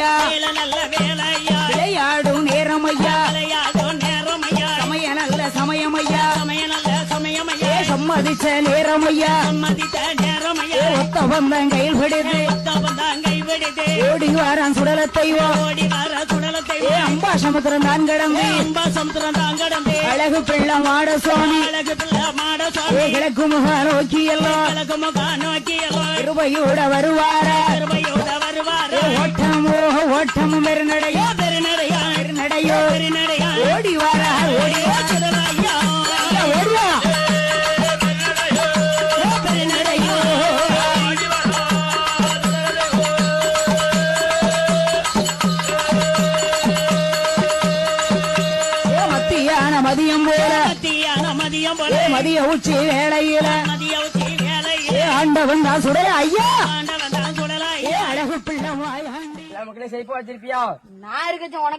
வேலையா நல்ல வேலையா விளையாடும் நேரம் ஐயா விளையாடும் நேரம் ஐயா சமய நல்ல சமயம் ஐயா சமய நல்ல சமயம் ஐயா சம்மதிச்ச நேரம் ஐயா சம்மதித்த நேரம் ஐயா ஒத்த வந்தன் கையில் பிடித்து கை விடுது ஓடி வாரான் சுடலத்தைவோ ஓடி வர சுடலத்தை அம்பா சமுத்திரம் தான் கடந்து அம்பா சமுத்திரம் தான் கடந்து அழகு பிள்ளை மாட சுவாமி அழகு பிள்ளை மாட சுவாமி கிழக்கு முக நோக்கி எல்லாம் கிழக்கு முகா நோக்கி கிருபையோட வருவாரா கிருபையோட வருவாரா ஓட்டமோ ஓட்டமும் பெருநடையோ பெருநடையா பெருநடையோ பெருநடையா ஓடி வாரா ஓடி சுடலையா ஓடிவா பெருநடையோ மத்தியான மதியம் போல மத்தியான மதியம் போல மதிய உச்சி வேளையில மதிய உச்சி வேலையில ஆண்டவன் தான் சுடல ஐயா ஆண்டவன் தான் சுடலாய் அழகு பிள்ளை மக்களே செழிப்பா வச்சிருப்பியா நான் இருக்கச்சும் உனக்கு